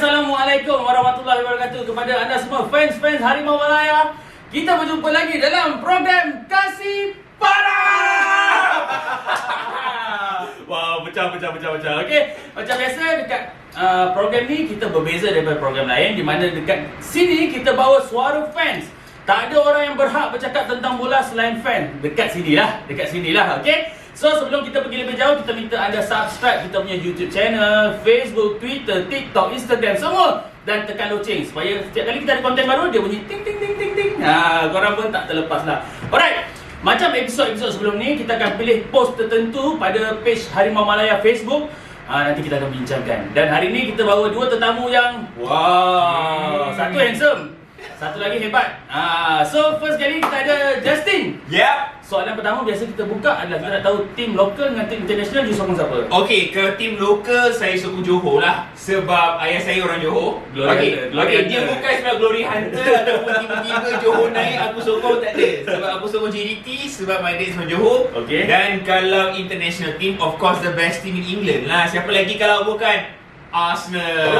Assalamualaikum warahmatullahi wabarakatuh kepada anda semua fans-fans Harimau Malaya. Kita berjumpa lagi dalam program Kasih Para. Wow, pecah. Okey, macam biasa dekat program ni kita berbeza daripada program lain di mana dekat sini kita bawa suara fans. Tak ada orang yang berhak bercakap tentang bola selain fan. Dekat sinilah, okey. So sebelum kita pergi lebih jauh, kita minta anda subscribe kita punya YouTube channel, Facebook, Twitter, TikTok, Instagram semua, dan tekan loceng supaya setiap kali kita ada konten baru dia bunyi ting ting ting ting ting. Korang pun tak terlepas lah. Alright. Macam episod-episod sebelum ni, kita akan pilih post tertentu pada page Harimau Malaya Facebook. Nanti kita akan bincangkan. Dan hari ni kita bawa dua tetamu yang satu handsome, satu lagi hebat. So first kali kita ada Justin. Yep. Soalan pertama biasa kita buka adalah kita nak tahu tim lokal dengan tim international you sokong siapa? Okey, ke tim lokal saya sokong Johor lah. Sebab ayah saya orang Johor. Glory Okey, dia Hunter. bukan sebab Glory Hunter ataupun tiba-tiba Johor naik aku sokong, tak ada. Sebab aku sokong JDT sebab my dad is from Johor. Okey. Dan kalau international team, of course the best team in England lah. Siapa lagi kalau bukan Arsenal.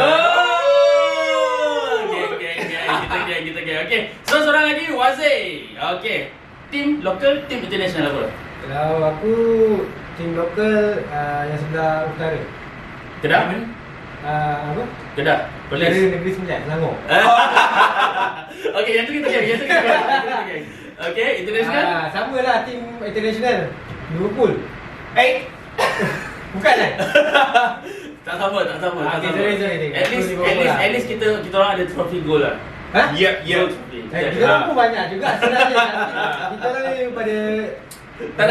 Kita geng. Okey. So seorang lagi Wazir. Okey. Tim lokal, tim international apa? Kalau aku tim lokal yang sebelah utara. Kedah? Apa? Kedah. Utara Polis. Negeri Sembilan, Selangor. Okey, yang tu kita geng. Okey, international? Samalah tim international. Liverpool. Bukan kan? Tak sama. Okey, sorry. At least kita orang ada trofi gol lah. Ha? Yep. Kita orang pun banyak juga sebenarnya. Kita orang ni pada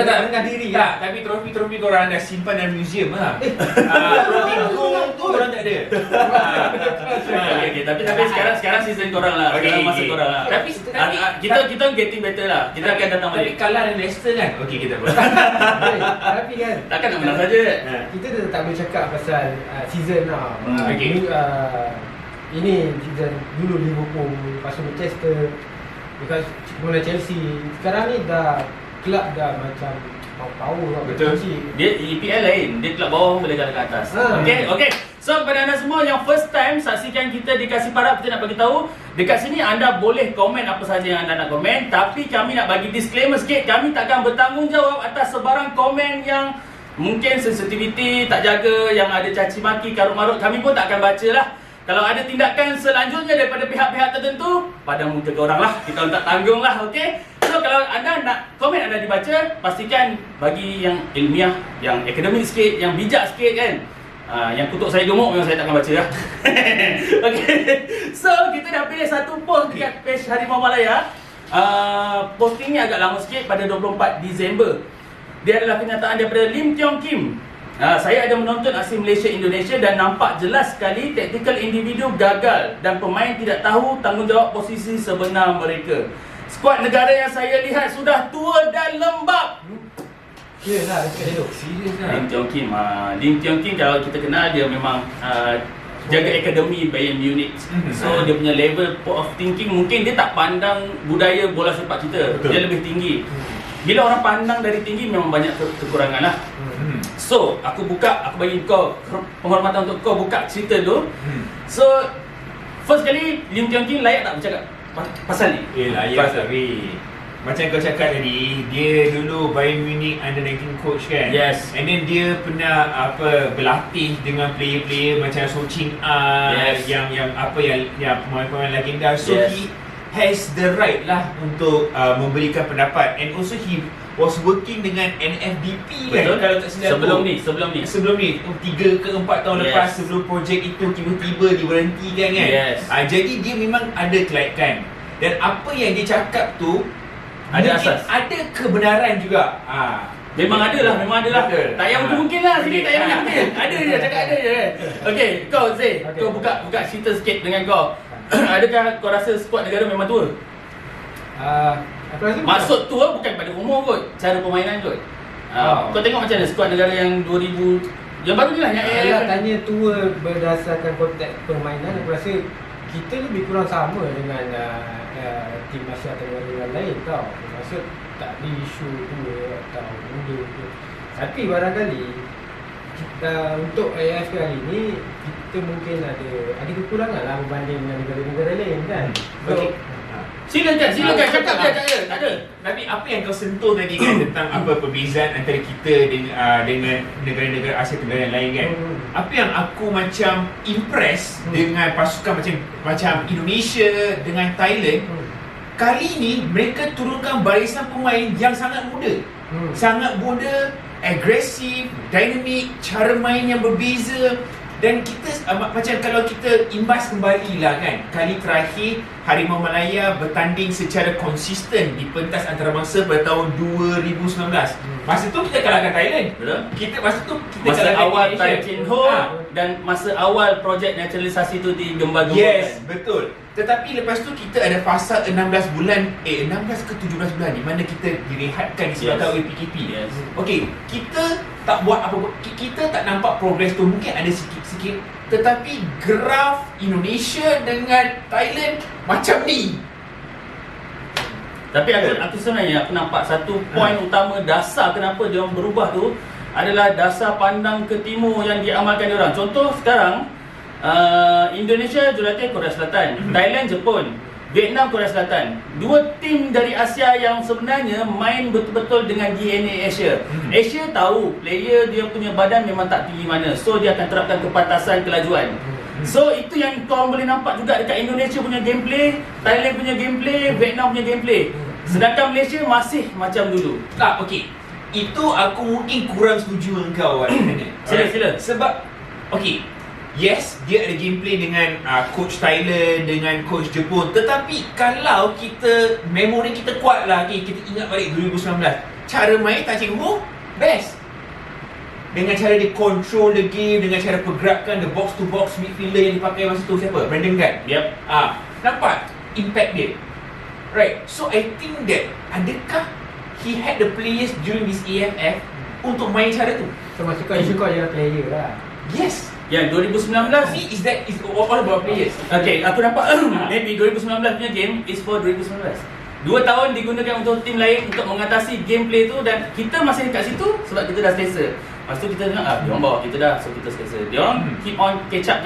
Tak. rendah diri Tak, tapi trofi-trofi korang dah simpan dalam museum lah. Trofi gol tu korang tak ada. Okey, tapi sekarang season korang lah. Sekarang masa korang lah. Tapi Kita getting better lah. Kita akan datang Tapi balik. kalah dengan Leicester kan? Okey, kita boleh. Tapi kan Takkan nak menang saja. kita tak boleh cakap pasal season lah. Okey. Ini season dulu Liverpool, lepas tu Manchester, because mula Chelsea. Sekarang ni dah kelab dah macam power lah. Betul. Chelsea. Dia EPL lain. Dia kelab bawah boleh kalah kat atas. Okey. So kepada anda semua yang first time saksikan kita di Kasih Para, kita nak bagi tahu dekat sini anda boleh komen apa saja yang anda nak komen, tapi kami nak bagi disclaimer sikit, kami takkan bertanggungjawab atas sebarang komen yang mungkin sensitivity, tak jaga, yang ada caci maki, karut marut, kami pun tak akan baca lah. Kalau ada tindakan selanjutnya daripada pihak-pihak tertentu, pada muka korang lah, kita tak tanggung lah, okey? So kalau anda nak komen anda dibaca, pastikan bagi yang ilmiah, yang akademik sikit, yang bijak sikit kan. Yang kutuk saya gemuk memang saya takkan baca lah. Okey. So kita dah pilih satu post dekat page Harimau Malaya. Posting ni agak lama sikit, pada 24 Disember. Dia adalah kenyataan daripada Lim Tiong Kim. Saya ada menonton aksi Malaysia-Indonesia dan nampak jelas sekali taktikal individu gagal dan pemain tidak tahu tanggungjawab posisi sebenar mereka. Skuad negara yang saya lihat sudah tua dan lembab. Serius lah, dekat elok. Serius Lim Tiong Kim kalau kita kenal dia memang jaga akademi Bayern Munich. So dia punya level of thinking mungkin dia tak pandang budaya bola sepak kita. Betul. Dia lebih tinggi. Bila orang pandang dari tinggi memang banyak kekurangan lah. So, aku bagi kau penghormatan untuk kau buka cerita tu. So, first kali Lim Tiong Kim layak tak bercakap pasal ni? Layak tapi macam kau cakap tadi, dia dulu Bayern Munich under 19 coach kan? Yes. And then dia pernah berlatih dengan player-player macam So Ching Yes. yang pemain-pemain legenda. So Yes. he has the right lah untuk memberikan pendapat, and also he was working dengan NFDP kan? Betul. Kalau tak silap Sebelum aku. ni. Sebelum ni 3 ke 4 tahun Yes. lepas, sebelum projek itu tiba-tiba diberhentikan kan? Yes. Jadi dia memang ada kelaikan, dan apa yang dia cakap tu Ada mungkin asas. ada kebenaran juga. Memang ada lah. Betul. Tak payah mungkin lah. Sini tak payah Ha. mungkin. Ada je, cakap ada je. Okey, kau Zee, Okey. kau buka cerita sikit dengan kau. Adakah kau rasa skuad negara memang tua? Aku rasa Maksud tua bukan pada umur kot, cara permainan kot. Kau tengok macam mana skuad negara yang 2000 yang baru ni lah, yang kalau tanya tua berdasarkan konteks permainan, aku rasa kita lebih kurang sama dengan tim Asia Tenggara yang lain tau. Maksud tak ada isu tua atau muda ke. Tapi barangkali untuk AFF kali ni kita mungkin ada kekurangan lah berbanding dengan negara-negara lain kan. Okey. Silakan cakap je, tak ada. Tapi apa yang kau sentuh tadi kan tentang apa perbezaan antara kita dengan negara-negara Asia Tenggara yang lain kan. Apa yang aku macam impress dengan pasukan macam Indonesia dengan Thailand. Kali ni mereka turunkan barisan pemain yang sangat muda. Sangat muda, agresif, dinamik, cara main yang berbeza. Dan kita macam kalau kita imbas kembali lah kan, kali terakhir Harimau Malaya bertanding secara konsisten di pentas antarabangsa pada tahun 2019. Masa tu kita kalahkan Thailand. Betul. Masa tu kita Masa kalahkan awal Indonesia. Tan Chin Ho dan masa awal projek naturalisasi tu digembar-gemburkan. Yes, betul. Tetapi lepas tu kita ada fasa 16 bulan 16 ke 17 bulan di mana kita direhatkan disebabkan oleh PKP. Yes. Okey, kita tak buat apa-apa. Kita tak nampak progres tu. Mungkin ada sikit-sikit, tetapi graf Indonesia dengan Thailand macam ni. Tapi aku sebenarnya aku nampak satu poin utama dasar kenapa dia orang berubah tu adalah dasar pandang ke timur yang diamalkan dia orang. Contoh sekarang Indonesia jurulatih Korea Selatan, Thailand Jepun, Vietnam Korea Selatan. Dua tim dari Asia yang sebenarnya main betul-betul dengan DNA Asia. Asia tahu player dia punya badan memang tak tinggi mana, so dia akan terapkan kepantasan kelajuan. So itu yang kau boleh nampak juga dekat Indonesia punya gameplay, Thailand punya gameplay, Vietnam punya gameplay. Sedangkan Malaysia masih macam dulu. Tak, okey. Itu aku mungkin kurang setuju dengan kau Sila. Sebab okey, yes, dia ada gameplay dengan coach Thailand, dengan coach Jepun. Tetapi kalau kita, memori kita kuat lah, okay, kita ingat balik 2019, cara main Tan Chin Ho best. Dengan cara dia control the game, dengan cara pergerakan the box to box midfielder yang dipakai masa tu siapa? Brandon Gan. Yep. Nampak impact dia. Right. So I think that adakah he had the players during this AFF untuk main cara tu? So maksud kau isu kau adalah player lah. Yes. Yang 2019 Tapi is all about players. okay, aku nampak maybe 2019 punya game is for 2019. 2 tahun digunakan untuk tim lain untuk mengatasi gameplay tu dan kita masih dekat situ sebab kita dah selesa. Lepas tu kita dengar dia orang bawa kita dah, so kita selesa. Dia orang keep on catch up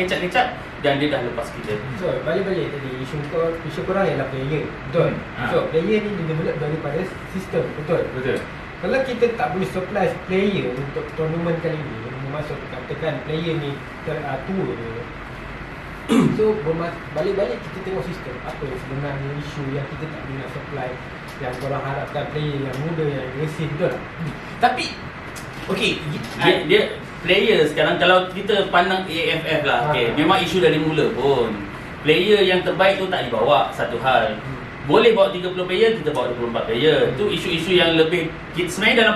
dan dia dah lepas kita. So balik-balik tadi isu korang ialah player. Betul. So player ni develop daripada sistem. Betul. Kalau kita tak boleh supply player untuk tournament kali ni, maksud katakan player ni tua dia. So balik-balik kita tengok sistem. Apa yang sebenarnya isu yang kita tak boleh nak supply, yang korang harapkan player yang muda, yang agresif, betul tak? Tapi okey, Dia player sekarang kalau kita pandang AFF lah, okay, memang isu dari mula pun. Player yang terbaik tu tak dibawa, satu hal. Boleh bawa 30 player, kita bawa 24 player. Tu isu-isu yang lebih sebenarnya dalam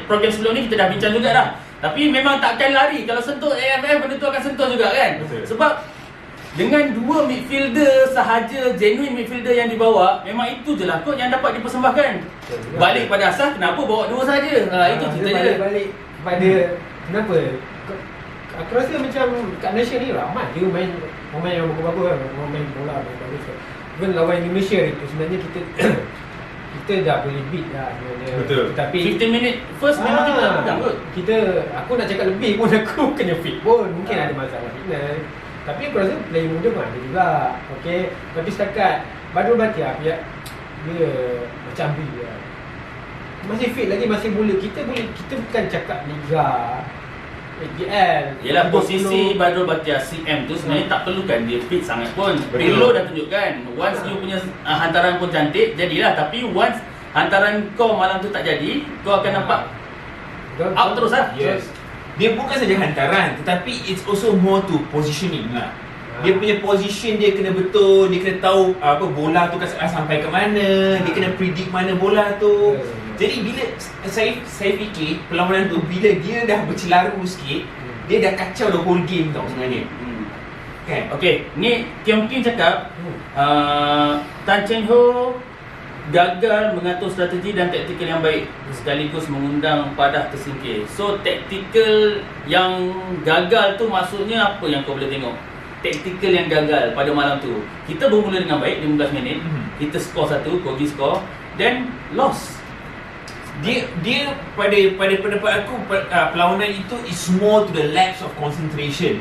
program sebelum ni kita dah bincang juga dah. Tapi memang takkan lari. Kalau sentuh AFF, benda tu akan sentuh juga kan. Betul. Sebab dengan dua midfielder sahaja, genuine midfielder yang dibawa, memang itu je lah kot yang dapat dipersembahkan. Balik pada asas, kenapa bawa dua saja? Itu cerita je. Balik pada kenapa? Aku rasa macam kat Malaysia ni ramai dia main pemain yang bagus-bagus kan, main bola bagus. Even lawan Indonesia itu sebenarnya kita dah boleh beat lah sebenarnya. Betul. Tapi 15 minit first memang kita pegang kot. Aku nak cakap lebih pun aku kena fit pun. Mungkin ada masalah fitness. Tapi aku rasa player muda pun ada juga. Okay. Tapi setakat Badrul Batiar dia macam dia masih fit lagi, masih boleh. Kita bukan cakap Liga APL. Yelah, posisi Badrul Batiar CM tu sebenarnya tak perlukan dia fit sangat pun. Pirlo dah tunjukkan, once you punya hantaran pun cantik, jadilah. Tapi once hantaran kau malam tu tak jadi, kau akan nampak out terus lah. Yes. Dia bukan saja hantaran, tetapi it's also more to positioning lah. Dia punya position dia kena betul, dia kena tahu bola tu akan sampai ke mana, dia kena predict mana bola tu. Jadi bila saya fikir perlawanan tu, bila dia dah bercelaru sikit, dia dah kacau the whole game tau sebenarnya. Kan? Okay, ni Kiam Kim cakap Tan Chin Ho gagal mengatur strategi dan taktikal yang baik sekaligus mengundang Padah tersingkir. So taktikal yang gagal tu maksudnya apa yang kau boleh tengok? Taktikal yang gagal pada malam tu, kita bermula dengan baik 15 minit, kita skor 1, Kogi skor, then loss. dia pada pendapat aku perlawanan itu is more to the lapse of concentration.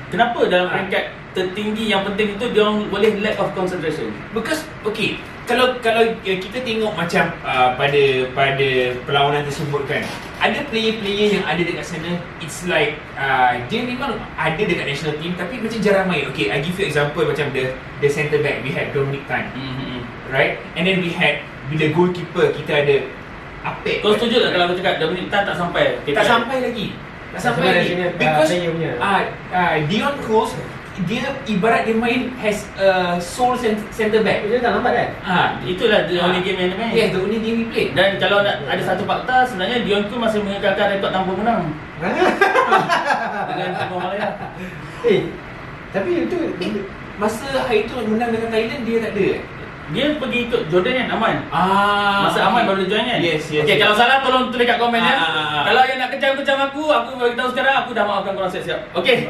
Kenapa dalam peringkat tertinggi yang penting itu dia orang boleh lack of concentration? Because okay, kalau kita tengok macam pada perlawanan tersebut kan, ada player-player yang ada dekat sana, it's like dia memang ada dekat national team tapi macam jarang main. Okay, I give you example macam the centre back we had Dominic Tan, right? And then we had bila goalkeeper kita ada Apek. Kau setuju tak kalau aku cakap Dominic Tan tak sampai? Tak sampai lagi. Because Dion Kroos dia ibarat dia main has a sole centre back. Dia tak lambat kan? Itulah the only game yang dia main. Yes, the only game he played. Dan kalau nak ada satu fakta, sebenarnya Dion Kroos masih mengekalkan rekod tanpa menang dengan Timor Malaya. Tapi itu masa hari tu menang dengan Thailand dia tak ada. Dia pergi ikut Jordan kan, Aman. Masa Aman baru dia join kan? Yes. Okay, kalau salah tolong tulis kat komen ya. Kalau yang nak kecam-kecam aku bagi tahu sekarang, aku dah maafkan korang siap-siap. Okay.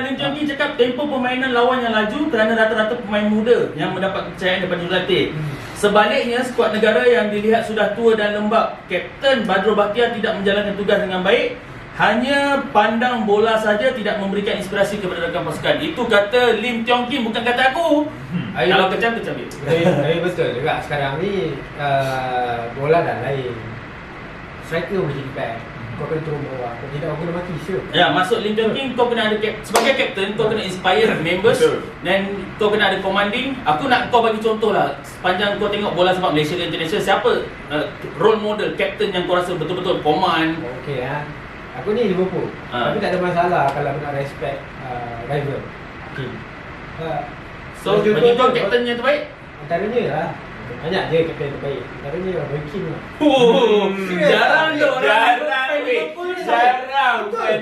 Lim Tiong Kim cakap tempo permainan lawan yang laju kerana rata-rata pemain muda yang mendapat kepercayaan daripada jurulatih. Sebaliknya, skuad negara yang dilihat sudah tua dan lembab, Kapten Badrul Bhatia tidak menjalankan tugas dengan baik. Hanya pandang bola saja, tidak memberikan inspirasi kepada rakan pasukan. Itu kata Lim Tiong Kim, bukan kata aku. Kalau kecam dia. Betul juga sekarang ni bola dah lain. Striker boleh jadi back. Kau kena turun bawah. Kau tidak, kau kena mati sure. Ya, masuk Lim Tiong Kim, kau kena ada sebagai captain, kau kena inspire members. Dan kau kena ada commanding. Aku nak kau bagi contoh lah. Sepanjang kau tengok bola sepak Malaysia dan Indonesia, siapa role model captain yang kau rasa betul-betul command? Okey aku ni Liverpool. Tapi tak ada masalah kalau aku nak respect rival. Okey. So, bagi kau captain yang terbaik? Antaranya lah. Banyak je captain terbaik. Antaranya Roy Keane lah. Jarang tu orang Jarang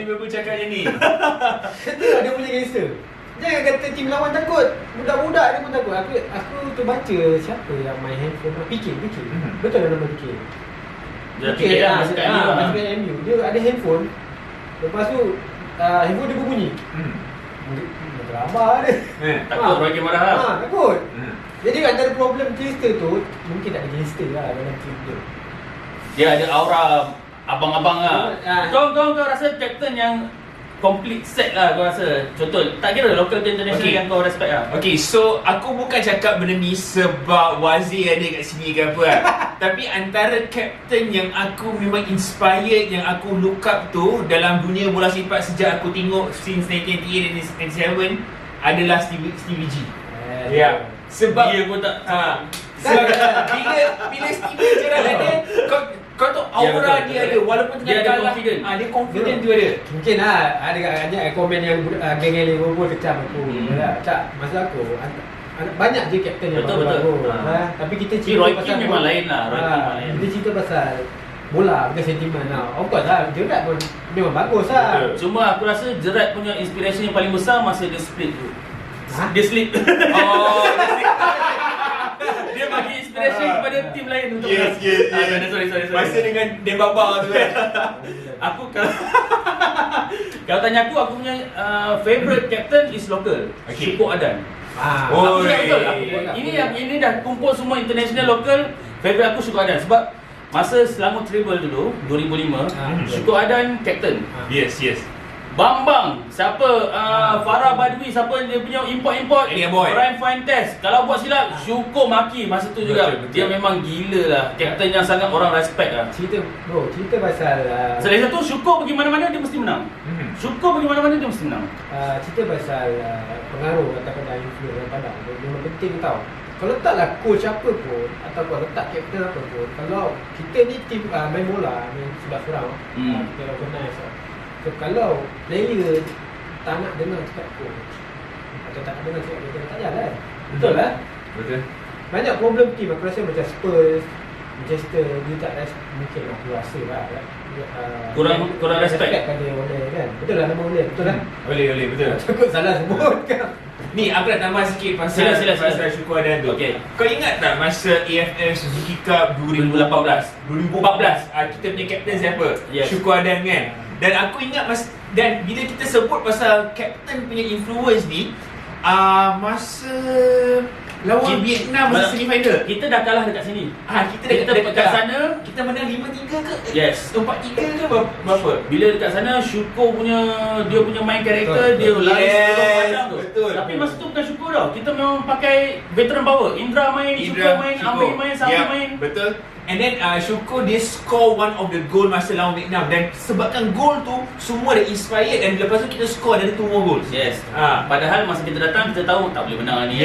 Liverpool cakap macam ni. Kata dia punya gangster. Jangan kata tim lawan takut. Budak-budak dia pun takut. Aku terbaca siapa yang main handphone. Pikin. Betul nama Pikin. Dia fikir lah masa kat MU. Dia ada handphone. Lepas tu handphone dia berbunyi. Berabah dia. Takut Roy Keane marah lah. Takut. Jadi antara problem gangster tu, mungkin tak ada gangster lah dalam tim dia. Dia ada aura abang-abang lah. Kau rasa captain yang complete set lah kau rasa. Contoh, tak kira local ke international yang kau respect lah. Okay, so aku bukan cakap benda ni sebab Wazir ada kat sini ke apa lah. Tapi antara captain yang aku memang inspired, yang aku look up tu dalam dunia bola sepak sejak aku tengok since 1998 dan 1997 adalah Stevie G. Ya. Sebab dia pun tak sebab bila Stevie Gerrard ada, kau tahu aura dia ada walaupun tengah kalah, dia confident tu ada. Mungkin ada banyak komen yang geng Liverpool kecam aku. Tak, maksud aku banyak je kapten yang bagus. Tapi kita cerita Roy pasal Keane memang lain lah. Kita cerita pasal bola, bukan sentimen lah. Of course lah, Gerrard pun memang bagus lah. Cuma aku rasa Gerrard punya inspirasi yang paling besar masa dia split tu. Dia slip. Dia bagi inspirasi kepada tim lain untuk Yes. Sorry. Masa dengan Dembaba tu kan. Aku kalau tanya aku punya favorite captain is local. Syukur Adan. Aku cakap betul. Ini dah kumpul semua international local. Favorite aku Syukur Adan sebab masa Selangor Treble dulu 2005, Syukur Adan captain. Yes. Bambang, siapa Farah Badwi, siapa dia punya import Ryan Fuentes. Kalau buat silap, Syukur maki masa tu juga. Betul. Dia memang gila lah. Captain yang sangat orang respect lah. Cerita pasal Selain satu, Syukur pergi mana-mana dia mesti menang. Syukur pergi mana-mana dia mesti menang. Cerita pasal pengaruh ataupun influence yang padang. Memang penting tau. Kalau letaklah coach apa pun ataupun letak captain apa pun, kalau kita ni tim main bola, main sebelah surau, kita organize lah. So kalau player tak nak dengar cakap coach atau tak nak dengar cakap captain, tak jalan. Betul lah. Betul. Banyak problem team aku rasa macam Spurs, Manchester, dia tak mungkin aku rasa lah kurang respect pada Ole kan. Betul lah nama Ole, betul lah. Boleh betul. Takut salah sebut kan. Ni aku nak tambah sikit pasal Sila. Syukur Adan tu. Okay. Kau ingat tak masa AFF Suzuki Cup 2014 kita punya captain siapa? Yes. Syukur Adan kan. Dan aku ingat dan bila kita sebut pasal captain punya influence ni, masa lawan Vietnam masa semi final. Kita dah kalah dekat sini. Kita dekat sana kita menang 5-3 ke? Yes. 4-3 ke berapa? Bila dekat sana Syukur punya dia punya main karakter, dia lari sebelum padang tu. Betul. Tapi masa tu bukan Syukur tau. Kita memang pakai veteran power. Indra main, Syukur main, Amir main, Sami main. Betul. And then Syukur dia score one of the goal masa lawan Vietnam, dan sebabkan gol tu semua dah inspired, dan lepas tu kita score ada 2 more goals. Yes. Padahal masa kita datang kita tahu tak boleh menang ni.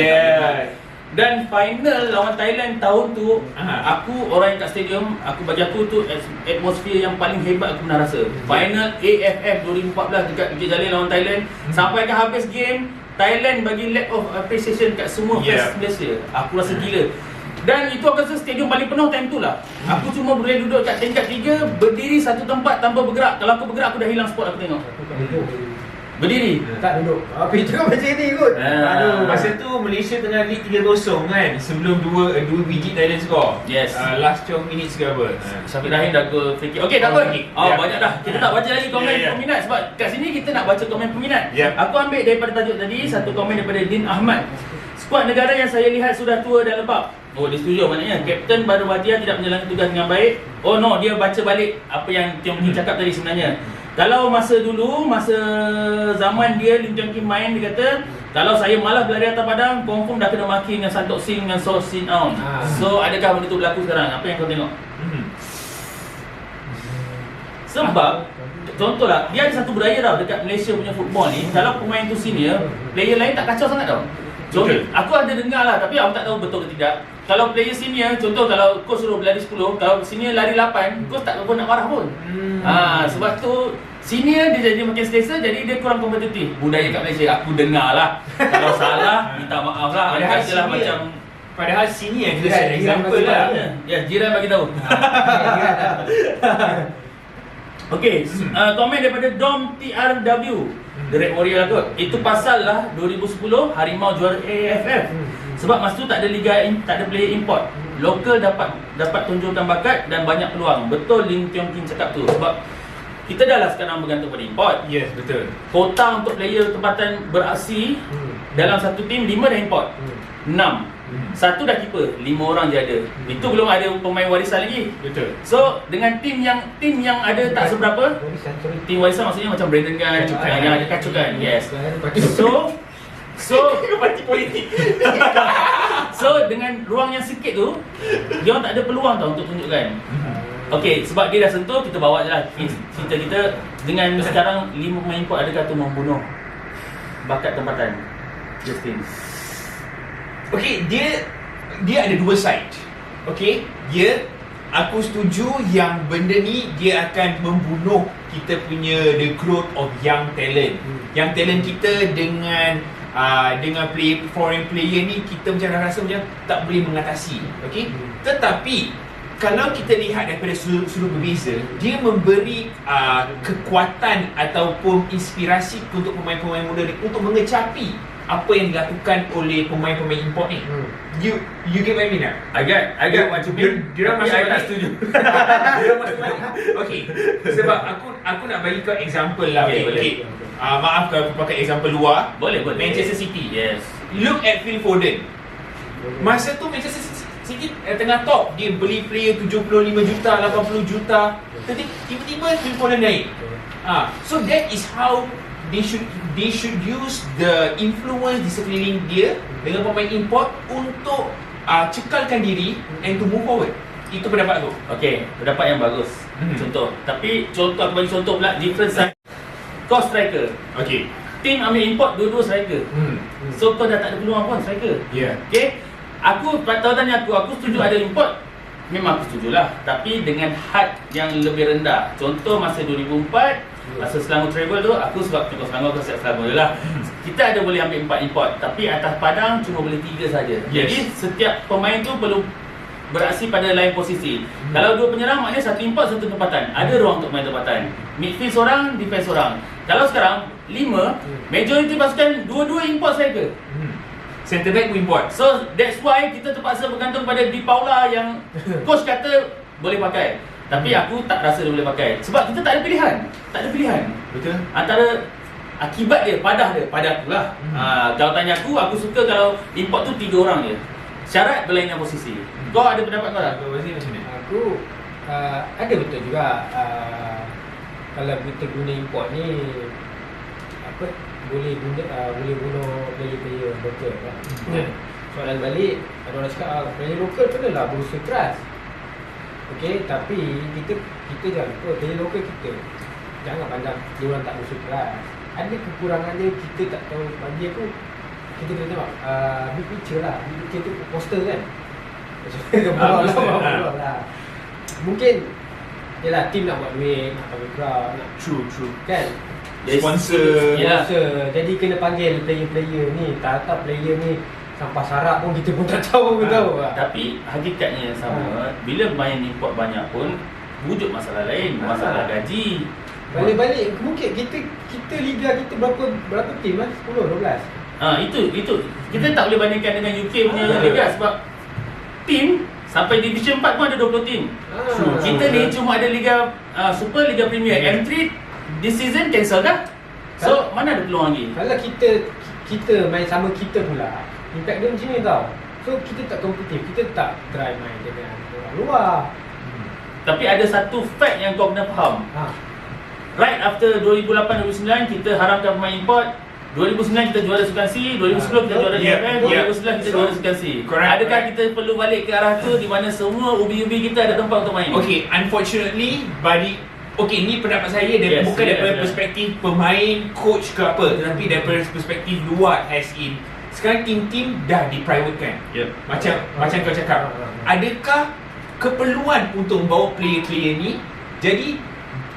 Dan final lawan Thailand tahun tu, aku orang yang kat stadium, bagi aku tu atmosphere yang paling hebat aku pernah rasa. Final AFF 2014 dekat Bukit Jalil lawan Thailand, sampai ke habis game Thailand bagi lack of appreciation kat semua fans Malaysia. Aku rasa gila. Dan itu aku rasa stadium paling penuh time tu lah. Aku cuma boleh duduk kat tingkat 3, berdiri satu tempat tanpa bergerak. Kalau aku bergerak aku dah hilang spot aku tengok. Berdiri. Tak duduk. Tapi tu macam ni kot. Aduh, masa tu Malaysia tengah lead 3-0 kan, sebelum 2 biji Thailand score. Yes. Last 12 minutes ke apa. Syafiq Rahim dah ke free kick. Okey, tak apa. Banyak dah. Kita tak baca lagi komen peminat sebab kat sini kita nak baca komen peminat. Aku ambil daripada tajuk tadi, satu komen daripada Din Ahmad. Skuad negara yang saya lihat sudah tua dan lebam. Oh, dia setuju maknanya. Kapten Baru Wajia tidak menjalani tugas dengan baik. Oh no, dia baca balik apa yang Tiong Kim cakap tadi sebenarnya. Kalau masa dulu, masa zaman dia Lim Tiong Kim main, dia kata kalau saya malas berlari atas padang, confirm dah kena maki dengan Santok Singh dengan So Sin Aun. So adakah benda tu berlaku sekarang? Apa yang kau tengok? Sebab contohlah, dia ada satu budaya tau dekat Malaysia punya football ni. Kalau pemain tu senior, player lain tak kacau sangat tau. So, aku ada dengar lah, tapi aku tak tahu betul ke tidak. Kalau player senior, contoh kalau coach suruh berlari 10, kalau senior lari 8, coach tak pun nak marah pun. Sebab tu senior dia jadi makin selesa, jadi dia kurang kompetitif. Budaya kat Malaysia, aku dengar lah. Kalau salah, minta maaf lah. Padahal macam senior kita set example lah. Ya, jiran bagi tahu. Okey, komen daripada Dom TRW. The Red Warrior lah kot. Itu pasal lah 2010 Harimau juara AFF. Sebab masa tu tak ada liga, tak ada player import. Lokal dapat tunjukkan bakat dan banyak peluang. Betul Lim Tiong Kim cakap tu. Sebab kita dah lah sekarang bergantung pada import. Yes, betul. Kota untuk player tempatan beraksi dalam satu tim 5 dah import. 6. Satu dah keeper, 5 orang je ada. Itu belum ada pemain warisan lagi. Betul. So dengan tim yang ada tak seberapa. Tim warisan maksudnya macam Brandon Gunn yang ada kacukan. Yes. So parti politik. So dengan ruang yang sikit tu, dia orang tak ada peluang tau untuk tunjukkan. Okey, sebab dia dah sentuh, kita bawa je lah cerita kita. Dengan sekarang 5 pemain import, adakah tu membunuh bakat tempatan Justin? Okay, dia ada 2 side. Okay, aku setuju yang benda ni dia akan membunuh kita punya the growth of young talent. Young talent kita dengan foreign player ni, kita macam rasa macam tak boleh mengatasi. Okay, tetapi kalau kita lihat daripada sudut berbeza, dia memberi kekuatan ataupun inspirasi untuk pemain-pemain muda ni untuk mengecapi apa yang dilakukan oleh pemain-pemain import ni. You get what I mean tak? I get what you mean. Dia masuk I tak balik. setuju. Dia masuk balik. Okay, sebab aku nak bagi kau example lah. Okay. Maaf kalau aku pakai example luar. Boleh. Manchester City. Yes. Look at Phil Foden. Masa tu Manchester City tengah top, dia beli player 75 juta, 80 juta. Tiba-tiba Phil Foden naik. So that is how they should use the influence di sekeliling dia dengan pemain import untuk cekalkan diri and to move forward. Itu pendapat aku. Okay, pendapat yang bagus. Contoh aku bagi contoh pula, different side. Kau striker. Okay. Team ambil import dua-dua striker. So kau dah tak ada peluang pun striker. Yeah. Okay. Aku setuju ada import. Memang aku setujulah. Tapi dengan had yang lebih rendah. Contoh masa 2004, masa Selangor Travel tu, aku sebab tukar Selangor, aku siap Selangor je lah. Kita ada boleh ambil 4 import, tapi atas padang cuma boleh 3 saja. Yes. Jadi setiap pemain tu perlu beraksi pada lain posisi. Kalau 2 penyerang, maknanya 1 import, 1 tempatan. Ada ruang untuk main tempatan. Midfield seorang, defense seorang. Kalau sekarang 5, majoriti pasukan 2-2 import striker. Centre back pun import. So that's why kita terpaksa bergantung pada Di Paula yang coach kata boleh pakai. Tapi aku tak rasa dia boleh pakai. Sebab kita tak ada pilihan. Betul. Antara akibat dia pada aku lah. Kalau tanya aku suka kalau import tu 3 orang je. Syarat berlainan posisi. Kau ada pendapat kau tak? Kau Fazil macam mana? Aku ada betul juga kalau kita guna import ni apa boleh bunuh player lokal kan. Soalan balik ada orang cakap player lokal kenalah berusaha keras. Okey, tapi kita jangan lupa player lokal kita jangan pandang dia orang tak berusaha keras. Ada kekurangan dia kita tak tahu. Bagi aku kita kena tengok big picture lah. Big picture tu poster kan. Macam lah. Mungkin yalah tim nak buat duit, nak panggil crowd, nak True kan. Sponsor. Jadi kena panggil player-player ni. Tak player ni sampah sarap pun kita pun tak tahu Tapi hakikatnya yang sama. Bila main import banyak pun wujud masalah lain, masalah gaji. Balik-balik mungkin kita liga kita berapa tim lah? 10 12. Itu kita tak boleh bandingkan dengan UK punya liga sebab tim sampai division 4 pun ada 20 tim. Kita ni cuma ada liga Super, Liga Premier. M3 this season cancel dah. So mana ada peluang lagi? Kalau kita main sama kita pula, impact dia macam ni tau. So kita tak kompetitif, kita tak try main dengan orang luar. Tapi ada satu fact yang kau kena faham. Right after 2008-2009 kita haramkan pemain import. 2009 kita juara Sukan C, 2010 kita juara AFF, 2011 kita juara Sukan C. Adakah kita perlu balik ke arah tu di mana semua ubi-ubi kita ada tempat untuk main? Okay, unfortunately ni pendapat saya bukan daripada perspektif pemain, coach ke apa, tetapi daripada perspektif luar as in sekarang tim-tim dah di-privatekan. Macam kau cakap. Adakah keperluan untuk membawa player-player ni? Jadi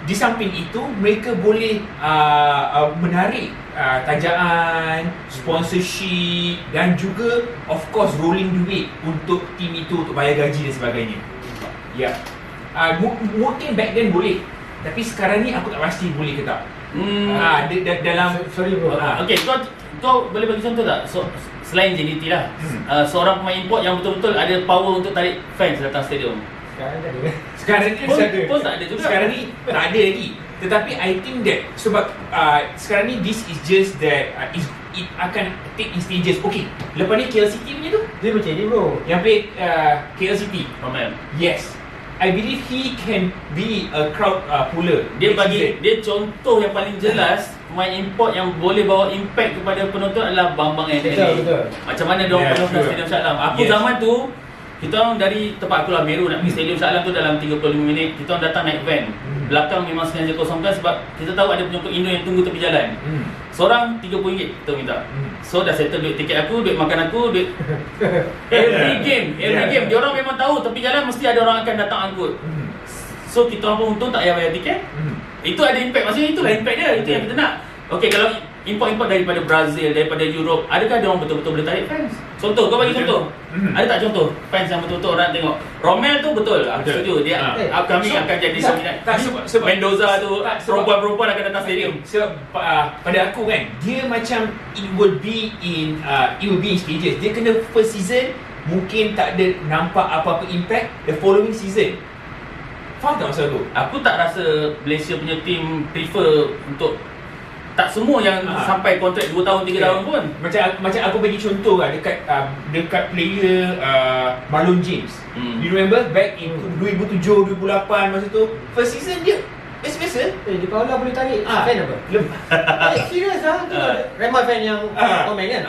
di samping itu mereka boleh menarik tajaan, sponsorship dan juga of course rolling duit untuk tim itu untuk bayar gaji dan sebagainya. Mungkin back then boleh, tapi sekarang ni aku tak pasti boleh ke tak. Dalam Sorry bro. Okay, kau boleh bagi contoh tak? Selain JDT lah, seorang pemain import yang betul-betul ada power untuk tarik fans datang stadium. Sekarang tak ada. Sekarang ni pun tak ada juga. Sekarang ni tak ada lagi. Tetapi I think that sebab sekarang ni this is just that it akan take in stages. Okay, lepas ni KL City punya tu Dia macam ni bro. yang play KL City. Romel. Yes, I believe he can be a crowd puller. Dia contoh yang paling jelas pemain import yang boleh bawa impact kepada penonton adalah Bambang Anthony. Betul. Macam mana dia orang penuh stadium Shah Alam. Aku zaman tu kita orang dari tempat aku lah Meru nak pergi stadium Shah Alam tu dalam 35 minit. Kita orang datang naik van. Belakang memang sengaja kosongkan sebab kita tahu ada penyokong Indo yang tunggu tepi jalan. Seorang RM30 kita minta. So dah settle duit tiket aku, duit makan aku, duit every game. Dia orang memang tahu tepi jalan mesti ada orang akan datang angkut. So kita orang pun untung tak payah bayar tiket. Itu ada impact, maksudnya itulah impact dia. Itu yang kita nak. Okay, kalau import daripada Brazil, daripada Europe, adakah dia orang betul-betul boleh tarik fans? Contoh, kau bagi contoh. Ada tak contoh fans yang betul-betul orang tengok? Romel tu betul, aku setuju. Dia kami akan jadi dominan. Sebab Mendoza tu perempuan-perempuan akan datang stadium. Sebab pada aku kan, dia macam it will be in stages. Dia kena first season mungkin tak ada nampak apa-apa impact, the following season. Faham tak maksud aku? Aku tak rasa Malaysia punya team prefer untuk tak semua yang sampai kontrak 2 tahun 3 tahun pun. Macam aku bagi contoh lah dekat player Marlon James. You remember back in 2007 2008 masa tu first season dia biasa-biasa. Dia Paula boleh tarik fan apa? Serius lah. Real fan yang komen kan?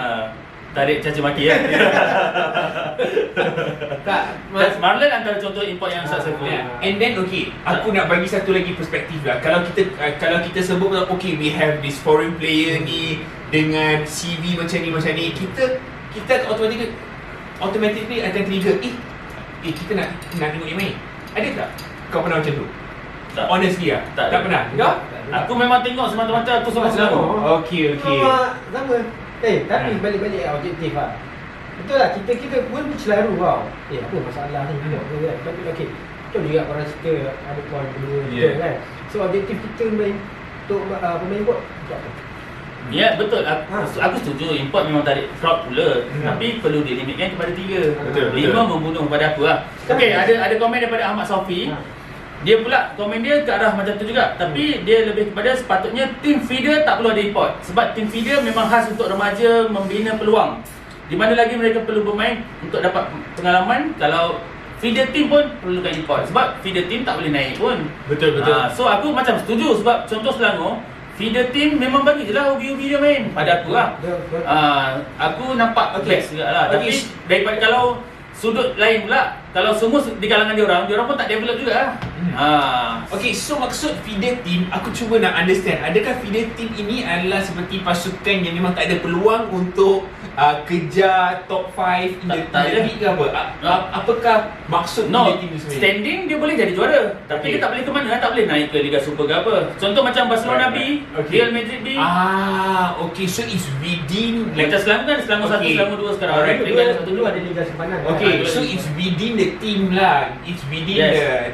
Tarik caci maki kan. Marlon antara contoh import yang successful. And then okay, aku nak bagi satu lagi perspektif lah. Kalau kita sebut okay, we have this foreign player ni dengan CV macam ni, kita automatically akan trigger kita nak tengok dia main. Ada tak kau pernah macam tu? Tak. Honestly lah. Tak pernah. Kau? Aku memang tengok semata-mata aku sama selalu. Okay. Sama. Tapi balik-balik objektif lah. Betul lah, kita pun bercelaru tau. Apa masalah ni kan? Tapi okay, betul juga korang cerita ada kawan berdua kan. So objektif kita main untuk pemain import untuk apa? Ya betul, aku setuju import memang tarik crowd pula. Tapi perlu dilimitkan kepada 3. Betul. 5 membunuh pada aku lah. Okay, ada komen daripada Ahmad Sofi. Dia pula komen dia ke arah macam tu juga. Tapi dia lebih kepada sepatutnya team feeder tak perlu ada import. Sebab team feeder memang khas untuk remaja membina peluang. Di mana lagi mereka perlu bermain untuk dapat pengalaman. Kalau feeder team pun perlukan import. Sebab feeder team tak boleh naik pun. Betul. So aku macam setuju sebab contoh Selangor, feeder team memang bagi je lah hobi-hobi dia main. Pada aku lah. Aku nampak best juga lah. Tapi daripada kalau sudut lain pula, kalau semua di kalangan dia orang pun tak develop juga lah. Okay, so maksud feeder team, aku cuba nak understand, adakah feeder team ini adalah seperti pasukan yang memang tak ada peluang untuk kejar top 5 in the league ke apa? Apakah maksud feeder team itu sebenarnya? Standing dia boleh jadi juara, tapi dia tak boleh ke mana, tak boleh naik ke Liga Super ke apa. Contoh macam Barcelona B, Real Madrid B. Okay, so it's within Macam Selangor kan, Selangor 1, Selangor 2 sekarang. Liga 1 Dulu ada Liga Simpanan. Okay, so it's within the team lah. It's within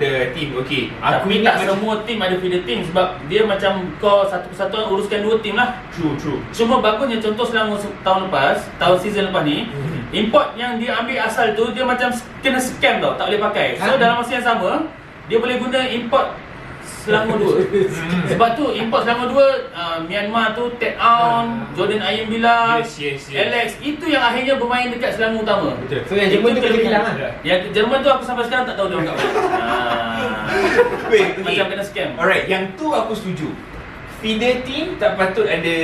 the team. Okay. Tapi tak semua team ada feeder team sebab dia macam kau satu persatuan uruskan 2 team lah. True. Cuma bagusnya contoh Selangor tahun lepas, tahun season lepas ni, import yang dia ambil asal tu dia macam kena scam tau, tak boleh pakai. So dalam masa yang sama, dia boleh guna import Selangor 2. Sebab tu import Selangor 2, Myanmar tu Ted Aun, Jordan Ayew Bilal, Yes. Alex, itu yang akhirnya bermain dekat Selangor utama. Betul. So yang Jerman tu kena hilang lah. Yang Jerman tu aku sampai sekarang tak tahu dia orang kat mana. Macam kena scam. Alright, yang tu aku setuju. Feeder team tak patut ada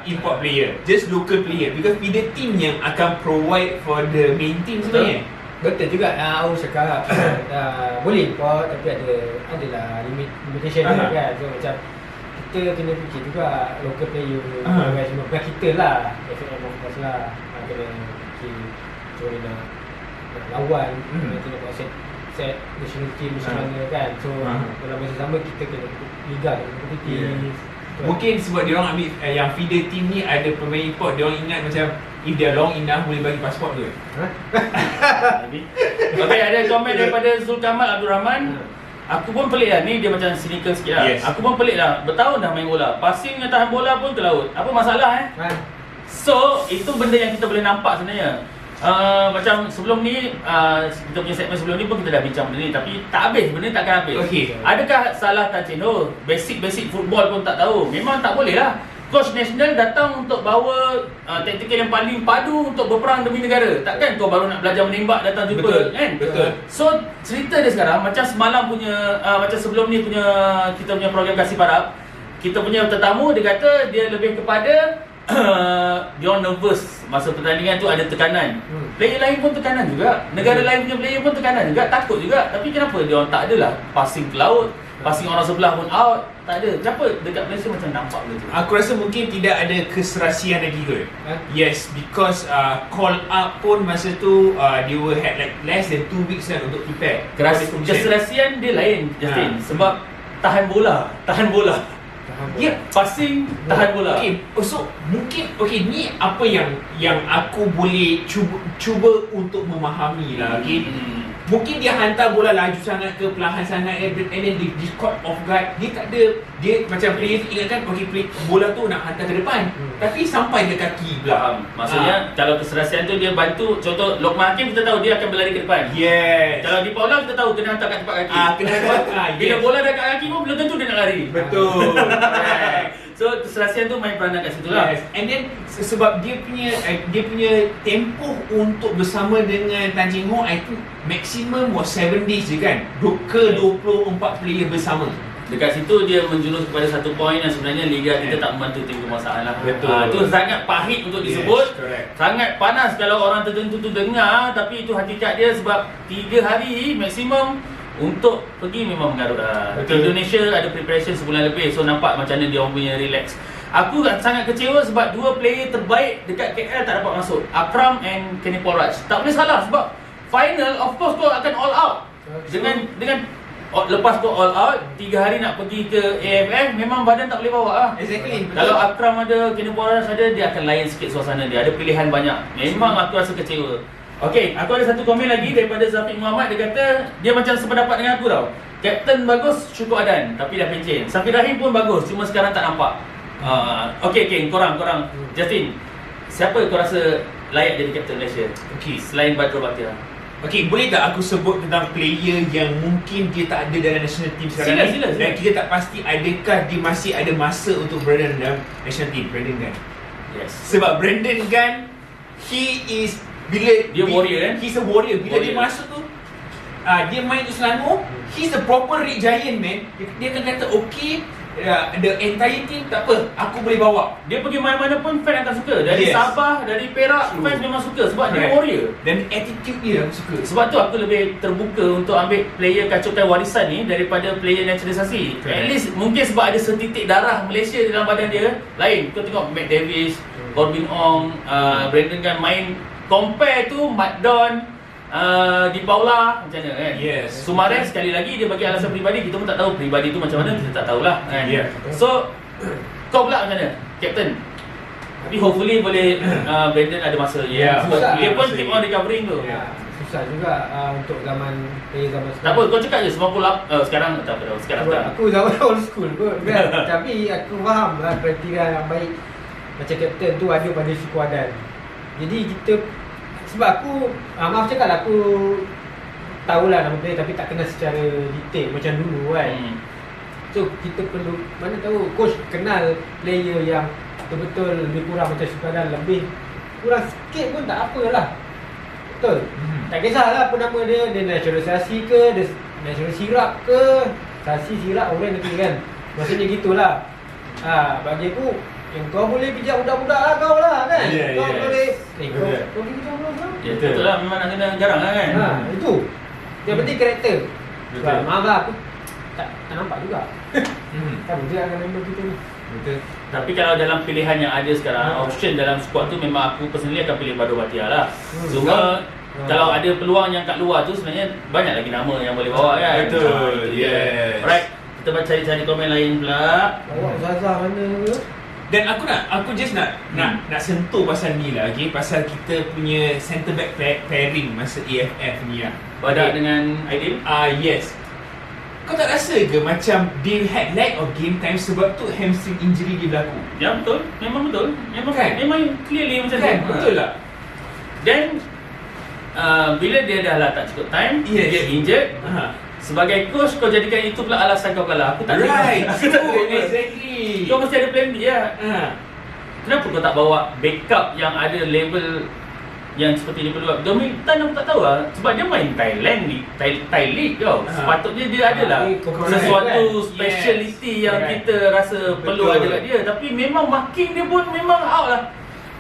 import player, just local player, because feeder team yang akan provide for the main team sebenarnya. Betul juga. Aku cakap boleh import tapi adalah limitation dia kan. So macam kita kena fikir juga local player guys semua. Bukan kita lah, FNM of course lah. Kena fikir macam mana nak lawan, nanti nak buat set national team macam mana kan. So dalam masa sama kita kena liga kena kompetitif. Mungkin sebab dia orang ambil yang feeder team ni ada pemain import, dia orang ingat macam if they are long enough boleh bagi pasport ke. Okay, ada komen daripada Zulkamal Abdul Rahman. Aku pun pelik lah, ni dia macam cynical sikit lah. Aku pun pelik lah, bertahun dah main bola, passing dengan tahan bola pun ke laut. Apa masalah So, itu benda yang kita boleh nampak sebenarnya. Macam sebelum ni, kita punya segmen sebelum ni pun kita dah bincang benda ni, tapi tak habis, benda ni takkan habis. Adakah salah Tan Chin Ho? Basic football pun tak tahu. Memang tak boleh lah. Coach national datang untuk bawa taktikal yang paling padu untuk berperang demi negara. Takkan kau baru nak belajar menembak datang jumpa kan? Betul. So cerita dia sekarang macam semalam punya macam sebelum ni punya kita punya program Kasih Parab, kita punya tetamu dia kata dia lebih kepada dia orang nervous masa pertandingan tu, ada tekanan. Player lain pun tekanan juga. Negara lain punya player pun tekanan juga, takut juga. Tapi kenapa dia orang tak adalah passing ke laut, passing orang sebelah pun out, tak ada. Kenapa dekat Malaysia macam nampak begitu? Aku rasa mungkin tidak ada keserasian lagi kot. Yes, because call up pun masa tu they were had like less than 2 weeks kan untuk prepare. Keserasian dia lain, Justin. Sebab tahan bola. Ya, passing, tahan bola. Okay, so mungkin ni apa yang aku boleh cuba untuk memahami lah. Okay, mungkin dia hantar bola laju sangat ke perlahan sangat, and then dia caught off guard. Dia tak ada, dia macam player ingatkan bola tu nak hantar ke depan, tapi sampai ke kaki pula. Maksudnya kalau keserasian tu dia bantu. Contoh Lokman Hakim kita tahu dia akan berlari ke depan. Yes. Kalau di Paula kita tahu kena hantar kat tempat kaki. Kena hantar. Bila bola dah kat kaki pun belum tentu dia nak lari. Betul. So keserasian tu main peranan kat situ lah. And then sebab dia punya tempoh untuk bersama dengan Tan Chin Ho, I think maximum was 7 days je kan, ke 24 player bersama. Dekat situ dia menjurus kepada satu poin yang sebenarnya Liga kita tak membantu tim kemasalah lah. Betul. Itu sangat pahit untuk disebut. Sangat panas kalau orang tertentu tu dengar, tapi itu hakikat dia. Sebab 3 hari maksimum untuk pergi memang mengarut lah. Indonesia ada preparation sebulan lebih, so nampak macam mana dia orang punya relax. Aku sangat kecewa sebab 2 player terbaik dekat KL tak dapat masuk, Akram and Kenny Paul Raj. Tak boleh salah sebab final of course kau akan all out. Dengan lepas kau all out 3 hari nak pergi ke AFF, memang badan tak boleh bawa lah. Exactly. Kalau Akram ada, Kenny Paul Raj ada, dia akan lain sikit suasana dia. Ada pilihan banyak. Memang aku rasa kecewa. Okey, aku ada satu komen lagi daripada Zafiq Muhammad. Dia kata dia macam sependapat dengan aku tau. Kapten bagus, Syukur Adan, tapi dah pencen. Safir Rahim pun bagus, cuma sekarang tak nampak. Okey, korang Justin, siapa kau rasa layak jadi Kapten Malaysia? Selain Badrul Batia. Okey, boleh tak aku sebut tentang player yang mungkin dia tak ada dalam national team sekarang Sila. dan kita tak pasti adakah dia masih ada masa untuk berada dalam national team. Brandon Gunn. Yes. Sebab Brandon Gunn, he is Dia warrior, kan? He's a warrior. Bila dia Warrior. masuk tu, dia main tu Selangor, he's the proper red giant, man. Dia akan kata okay, the entire team tak apa, aku boleh bawa. Dia pergi mana-mana pun fan akan suka. Dari Yes. Sabah, dari Perak, True. fans memang suka sebab dia Correct. warrior. Dan attitude dia aku suka. Sebab tu aku lebih terbuka untuk ambil player kacukan warisan ni daripada player naturalisasi. Correct. At least mungkin sebab ada setitik darah Malaysia dalam badan dia. Lain, kau tengok Matt Davis, Corbin Ong, Brandon Gunn main. Compare tu Mat Don, Di Paula macam mana kan? Yes. Sumares sekali lagi dia bagi alasan peribadi, kita pun tak tahu peribadi tu macam mana, kita tak tahulah kan. Yeah. So kau pula macam mana? Captain. Tapi hopefully boleh Brandon ada masa. Yeah. Dia pun Masa keep dia. on recovering tu. Yeah. Susah juga untuk zaman zaman Tak apa, kau cakap je 90 sekarang tak apa dah. Sekarang tak. Aku zaman old school kot kan. Tapi aku faham lah kriteria yang baik macam captain tu ada pada skuadan. Jadi kita, sebab aku maaf cakap lah, aku tahulah nama player tapi tak kenal secara detail macam dulu kan. So kita perlu, mana tahu coach kenal player yang betul-betul lebih kurang macam skuadan, lebih kurang sikit pun tak apalah. Betul. Tak kisahlah apa nama dia naturalisasi ke, dia natural sirap ke, sasi sirap orang nanti kan. Maksudnya gitulah. Bagi aku yang kau boleh pijak budak-budak lah kau lah kan. Yeah, Kau yes. boleh Betul. kau pergi pijak budak kau. Ya betul lah, memang nak kena garang lah kan. Itu. Yang penting karakter. Betul. Sebab maaf lah aku tak nampak juga. Kan dia akan member kita ni. Betul. Tapi kalau dalam pilihan yang ada sekarang, option dalam squad tu memang aku personally akan pilih Badu Batia lah. Cuma kalau ada peluang yang kat luar tu sebenarnya banyak lagi nama yang boleh bawa kan. Betul, Itu dia. yes. Alright, kita cari-cari komen lain pula. Bawa Zaza mana ke? Dan aku just nak sentuh pasal ni lah, okay? Pasal kita punya centre back pairing masa AFF ni lah. Badak dengan Aidil. Yes. Kau tak rasa ke macam they had lack of game time sebab tu hamstring injury dia berlaku? Ya betul, memang betul. Memang Kan? memang clearly macam Kan? tu. Betul tak? Dan bila dia dah lah tak cukup time, Yes. dia injured. Sebagai coach kau jadikan itu pula alasan kau kalah. Aku tak Right. aku tak True, terima. exactly. Kau mesti ada plan B lah. Kenapa kau tak bawa backup yang ada level yang seperti dia perlu? Dominic Tan aku tak tahu lah. Sebab dia main Thailand League, Thai League tau. Sepatutnya dia ada lah sesuatu Yes. speciality yang Correct. kita rasa perlu Betul. ada kat dia. Tapi memang marking dia pun memang out lah.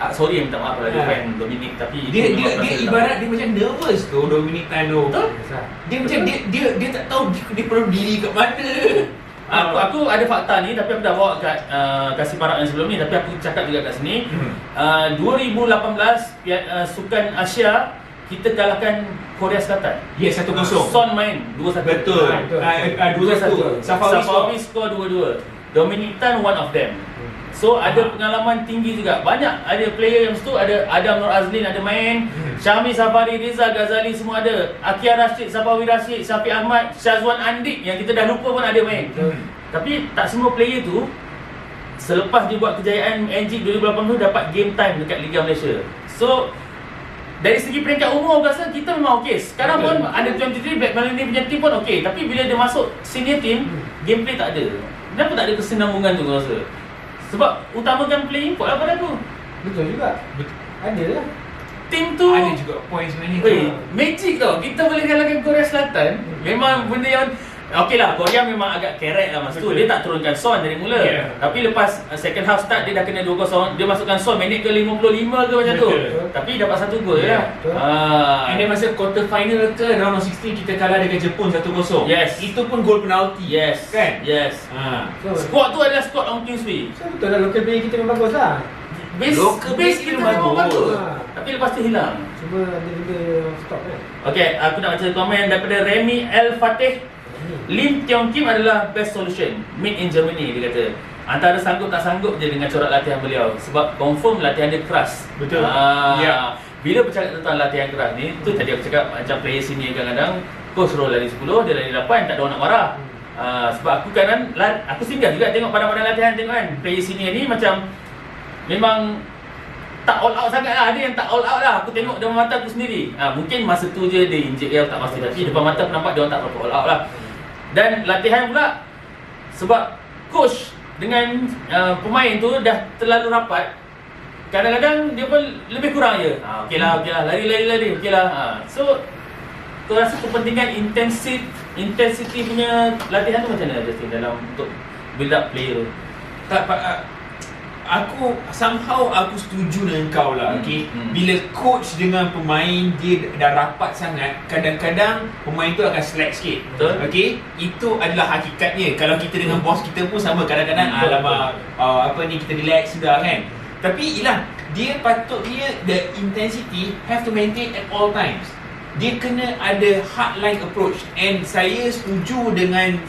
Sorry minta maaf lah dia fan Dominic, tapi Dia itu memang pasal tak- ibarat dia macam nervous tu Dominic Tan tu. Betul? Dia macam dia tak tahu dia perlu diri kat mana. Aku ada fakta ni tapi aku dah bawa kat Kasih Parak yang sebelum ni, tapi aku cakap juga kat sini. 2018 Sukan Asia kita kalahkan Korea Selatan. Yes, 1-0. Son main 2-1. Betul. 2-1. Safawi skor 2-2. Dominic Tan one of them. So ada pengalaman tinggi juga. Banyak ada player yang situ, ada Adam Nur Azlin ada main, Syahmi Safari, Rizal Ghazali semua ada. Akia Rashid, Safawi Rashid, Syafiq Ahmad, Syazwan Andik yang kita dah lupa pun ada main. Tapi tak semua player tu selepas dia buat kejayaan NG 2018 dapat game time dekat Liga Malaysia. So dari segi peringkat umur aku rasa kita memang okey. Sekarang pun under 23 Black Melanie punya team pun okey, tapi bila dia masuk senior team, gameplay tak ada. Kenapa tak ada kesinambungan tu kau rasa? Sebab utamakan playing pot lah pada aku. Betul juga. Ada lah. Team tu Ada juga point sebenarnya. magic tau. Kita boleh kalahkan Korea Selatan. Memang benda yang okey lah, Korea memang agak kerek lah masa tu. Dia tak turunkan Son dari mula. Yeah. Tapi lepas second half start dia dah kena 2-0. Dia masukkan Son minit ke 55 ke macam tu. Betul. Tapi dapat satu gol Yeah. je. And then masa quarter final ke round of 16 kita kalah dengan Jepun 1-0. Yes. Itu pun gol penalti. Yes. Kan? Yes. So, Squad tu adalah squad Ong Kim Swee. so betul lah local player kita memang bagus lah. Base Local base kita kita memang bagus. bagus. Ha. Tapi lepas tu hilang. Cuma ada juga stop kan. Okey, aku nak baca komen daripada Remy El Fatih. Lim Tiong Kim adalah best solution. Made in Germany, dia kata. Antara sanggup tak sanggup je dengan corak latihan beliau. Sebab confirm latihan dia keras. Betul. Ya. Bila bercakap tentang latihan keras ni, tu tadi aku cakap macam player sini kadang-kadang coach roll lari 10, dia lari 8, tak ada orang nak marah. Sebab aku kadang aku singgah juga tengok pada latihan, tengok kan. Player sini ni macam memang tak all out sangat lah. Ada yang tak all out lah. Aku tengok depan mata aku sendiri. Mungkin masa tu je dia injek dia, tak pasti. Tapi depan mata aku nampak dia orang tak berapa all out lah. Dan latihan pula, sebab coach dengan pemain tu dah terlalu rapat, kadang-kadang dia pun lebih kurang je. Okey lah, lari, okey lah. So, kau rasa kepentingan intensity punya latihan tu macam mana Justin dalam untuk build up player tu? Tak, aku somehow aku setuju dengan kau lah. Okay, bila coach dengan pemain dia dah rapat sangat, kadang-kadang pemain tu akan slack sikit. Betul. Okay, itu adalah hakikatnya. Kalau kita dengan bos kita pun sama, kadang-kadang alamak, kita relax sudah kan. Tapi ialah, dia patutnya the intensity have to maintain at all times. Dia kena ada hardline approach, and saya setuju dengan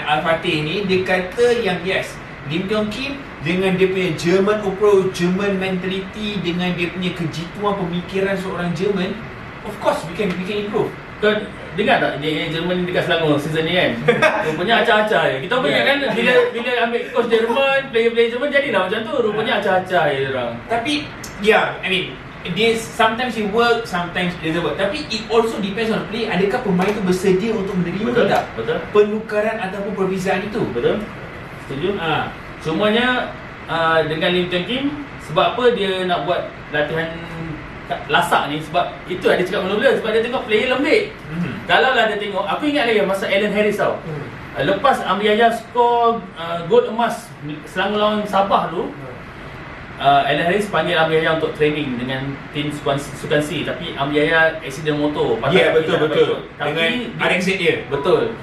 Al-Fatih ni. Dia kata yang yes, Lim Tiong Kim dengan dia punya German approach, German mentality, dengan dia punya kejituan pemikiran seorang German, of course we can improve. Kau dengar tak yang Jerman dekat Selangor season ni kan? Rupanya acah-acah je. Kita punya kan bila ambil coach Jerman, player-player Jerman jadilah macam tu. Rupanya acah-acah je orang. Tapi I mean, dia sometimes it work, sometimes it doesn't work. Tapi it also depends on the play. Adakah pemain tu bersedia untuk menerima Betul tak? Betul. Penukaran ataupun perbezaan itu. Betul. Setuju? Semuanya dengan Lim Tiong Kim, sebab apa dia nak buat latihan lasak ni, sebab itu ada cakap mula-mula, sebab dia tengok player lembik. Kalau lah dia tengok, aku ingat lagi masa Alan Harris tau. Lepas Amri Yahya skor gol emas Selangor lawan Sabah tu, Alan Harris panggil Amri Yahya untuk training dengan tim Sukan C, tapi Amri Yahya accident motor. Betul. Tapi Dengan RXZ dia. betul.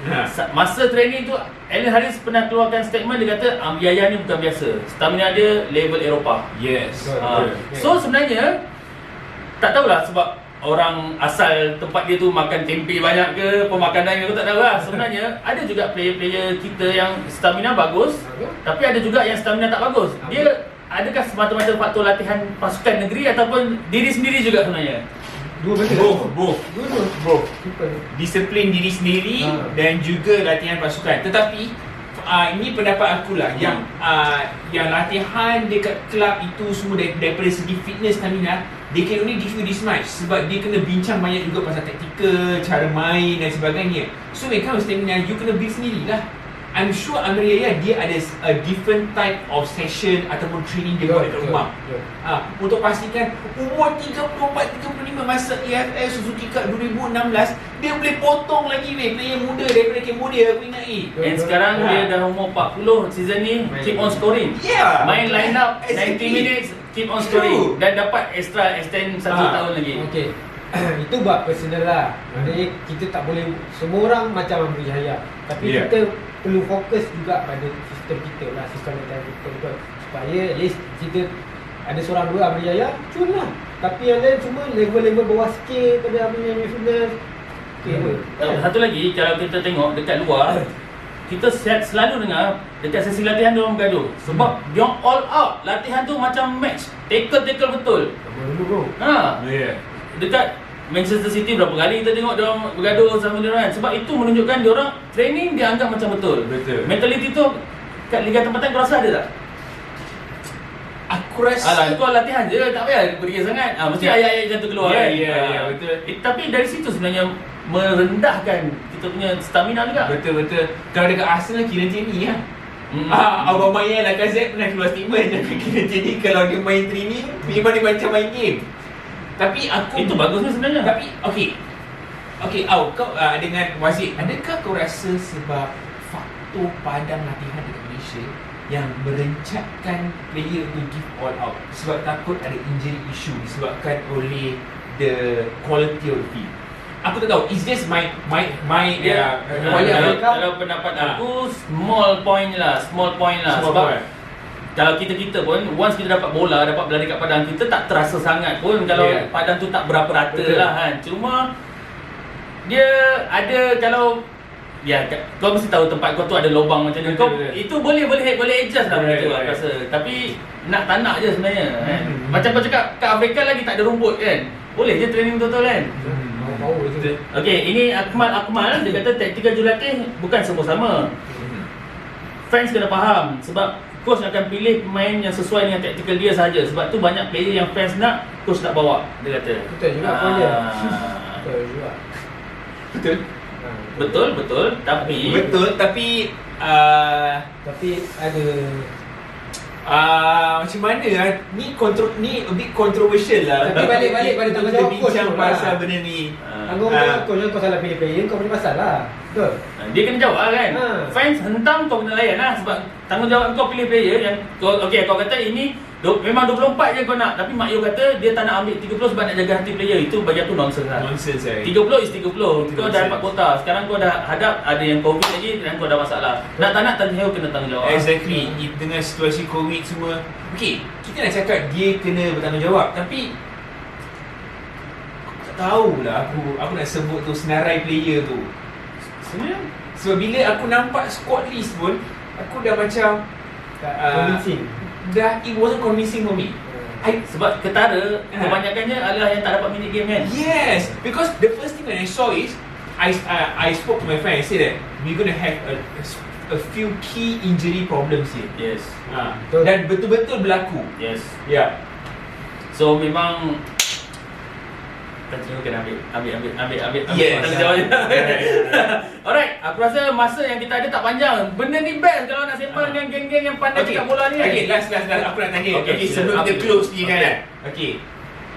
Masa training tu Alan Harris pernah keluarkan statement, dia kata Amri Yahya ni bukan biasa. Stamina dia level Eropah. Yes. So sebenarnya tak tahulah, sebab orang asal tempat dia tu makan tempe banyak ke, pemakanan aku tak tahu lah. Sebenarnya ada juga player-player kita yang stamina bagus, tapi ada juga yang stamina tak bagus. Dia adakah semata-mata faktor latihan pasukan negeri ataupun diri sendiri juga sebenarnya? Dua benda. Both. Disiplin diri sendiri dan juga latihan pasukan. Tetapi ini pendapat aku lah, yang latihan dekat kelab itu semua daripada segi fitness stamina, they can only give you this much, sebab dia kena bincang banyak juga pasal taktikal, cara main dan sebagainya. So when it comes to stamina, you kena build sendiri lah. I'm sure Amri Yahya dia ada a different type of session ataupun training dia buat dekat rumah. Untuk pastikan umur 34-35 masa AFL Suzuki Cup 2016, dia boleh potong lagi player muda daripada Cambodia, aku ingat Dan sekarang dia dah umur 40, season ni keep on scoring. Main line up 90 minutes, keep on scoring. Dan dapat extend 1 tahun lagi. Okey. Itu buat personal lah. Maknanya kita tak boleh semua orang macam Amri Yahya. Tapi kita perlu fokus juga pada sistem kita lah, sistem mental kita betul. Supaya at least kita ada seorang dua Amri Yahya, cun lah. Tapi yang lain cuma level-level bawah sikit pada Amri Yahya Fitness. Satu lagi, kalau kita tengok dekat luar, kita selalu dengar dekat sesi latihan dia orang bergaduh. Sebab dia orang all out. Latihan tu macam match. Tackle betul. Dekat Manchester City berapa kali kita tengok dia orang bergaduh sama dia orang kan. Sebab itu menunjukkan dia orang training dia anggap macam betul. Mentality tu kat liga tempatan kau rasa ada tak? Aku rasa kau latihan je, tak payah pergi sangat. Mesti ayat-ayat macam tu keluar kan. Betul. Tapi dari situ sebenarnya merendahkan kita punya stamina juga. Betul. Kalau dekat Arsenal kira macam ni lah. Aubameyang Lacazette pernah keluar statement kira macam ni, kalau dia main training memang dia macam main game. Tapi aku itu bagusnya sebenarnya. Tapi okey, kau dengan Wazir, adakah kau rasa sebab faktor padang latihan dekat Malaysia yang merencatkan player to give all out, sebab takut ada injury issue disebabkan oleh the quality of the field? Aku tak tahu, it's just my kalau pendapat aku small point lah. Sebab kalau kita pun once kita dapat bola, dapat berlari kat padang, kita tak terasa sangat pun kalau padang tu tak berapa rata lah kan. Cuma dia ada, kalau kau mesti tahu tempat kau tu ada lubang macam ni. Itu boleh adjust lah benda tu aku rasa. Tapi tak nak je sebenarnya kan. Macam kau cakap kat Afrika lagi tak ada rumput kan. Boleh je training betul kan. Okey, ini Akmal dia kata taktikal jurulatih bukan semua sama. Fans kena faham, sebab coach akan pilih pemain yang sesuai dengan taktikal dia saja. Sebab tu banyak player yang fans nak, coach tak bawa, dia kata. Betul juga pun dia. Betul juga. Betul. Betul, tapi Tapi ada macam mana lah, ni a bit controversial lah. Tapi balik pada kita tanggungjawab coach bincang tu pasal lah. benda ni. tanggungjawab coach, kau salah pilih player, kau punya pasal lah. Betul. Dia kena jawab lah kan. Fans hentam kau kena layan lah. Sebab tanggungjawab kau pilih player yang kau, okay, kau kata ini memang 24 je kau nak. Tapi Mak Yu kata dia tak nak ambil 30 sebab nak jaga hati player. Itu bagi aku nonsense lah. Nonsense 30 is 30. Kau dah dapat kuota. Sekarang kau dah hadap ada yang COVID lagi dan kau dah masalah. Nak tak nak Tanjiro kena tanggungjawab. Exactly. Dengan situasi COVID semua, okay, kita nak cakap dia kena bertanggungjawab, tapi tak tahulah aku nak sebut tu senarai player tu. Sebenarnya Sebab bila aku nampak squad list pun, aku dah macam Convincing. it wasn't convincing for me. sebab ketara kebanyakannya adalah yang tak dapat minit game kan. Yes, because the first thing that I saw is I spoke to my friend. I said that we're gonna have a few key injury problems here. Yes. Dan betul-betul berlaku. Yes. Yeah. So memang Tanjiro kena ambil Yes. tanggungjawabnya. Alright, aku rasa masa yang kita ada tak panjang. Benda ni best kalau nak sembang dengan geng-geng yang pandai cakap bola ni kan. Okay, last aku nak tanya. Okay, sebelum kita close ni kan. Okay.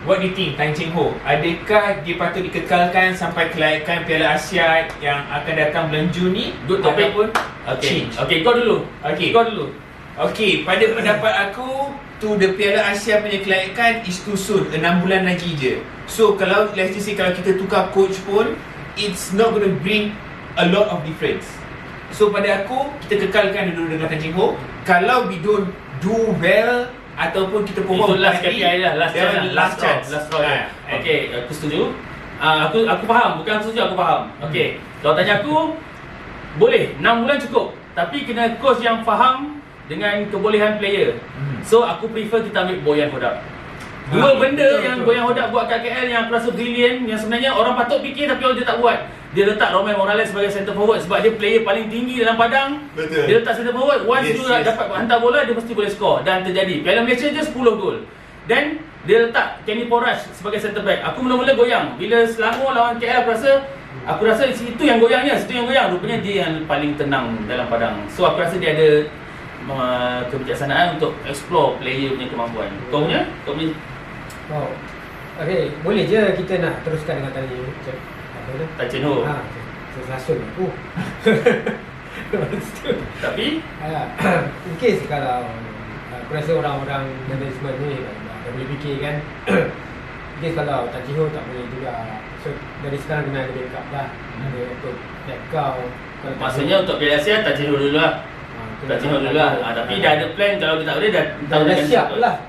What do you think, Tan Cheng Ho? Adakah dia patut dikekalkan sampai kelayakan Piala Asia yang akan datang bulan Jun ni? Good topic pun. Change. Okay, kau dulu. Okay, pada pendapat aku, to the Piala Asia punya kelayakan is too soon. 6 bulan lagi je. So kalau let's just say kalau kita tukar coach pun, it's not going to bring a lot of difference. So pada aku, kita kekalkan dulu dengan Tan Cheng Ho. Kalau we don't do well ataupun kita perform Itu last KPI lah, last chance. Okay, aku setuju. Aku faham, bukan setuju, aku faham. Okay, kalau tanya aku, boleh 6 bulan cukup. Tapi kena coach yang faham dengan kebolehan player. So aku prefer kita ambil Boyan Hodak. Dua benda yang Boyan Hodak buat kat KL yang aku rasa brilliant, yang sebenarnya orang patut fikir tapi dia tak buat. Dia letak Romel Morales sebagai center forward sebab dia player paling tinggi dalam padang. Betul. Dia letak center forward, once dia dapat hantar bola dia mesti boleh score, dan terjadi. Piala Malaysia je 10 gol. Dan dia letak Kenny Porras sebagai center back. Aku mula-mula goyang bila Selangor lawan KL. Aku rasa situ yang goyangnya, rupanya dia yang paling tenang dalam padang. So aku rasa dia ada kebijaksanaan untuk explore player punya kemampuan. Kau punya? Oh. Okay, boleh je kita nak teruskan dengan tadi apa tu? Tan Cheng Ho. Selasun aku. Tapi In case kalau aku rasa orang-orang management ni dah boleh fikir kan. In case kalau Tan Cheng Ho tak boleh juga, so dari sekarang kena ada backup lah. Ada untuk backup. maksudnya untuk Piala Asia Tan Cheng Ho dulu lah. Tapi dah ada plan, kalau dia tak boleh dah siap lah.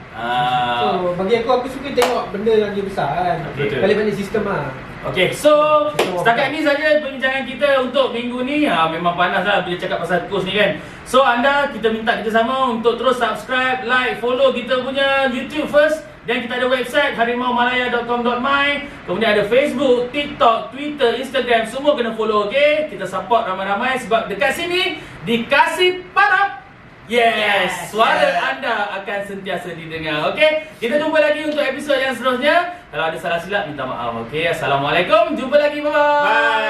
So bagi aku suka tengok benda yang dia besar kan. Balik-balik sistem lah. okay, so setakat ni saja perbincangan kita untuk minggu ni. Memang panas lah bila cakap pasal coach ni kan. So anda, kita minta kerjasama untuk terus subscribe, like, follow kita punya YouTube first. Dan kita ada website harimaumalaya.com.my. Kemudian ada Facebook, TikTok, Twitter, Instagram. Semua kena follow, okay? Kita support ramai-ramai sebab dekat sini dikasih parap. Yes, suara anda akan sentiasa didengar. Okay, kita jumpa lagi untuk episod yang seterusnya. Kalau ada salah silap, minta maaf. Okay, Assalamualaikum. Jumpa lagi, bye-bye. Bye.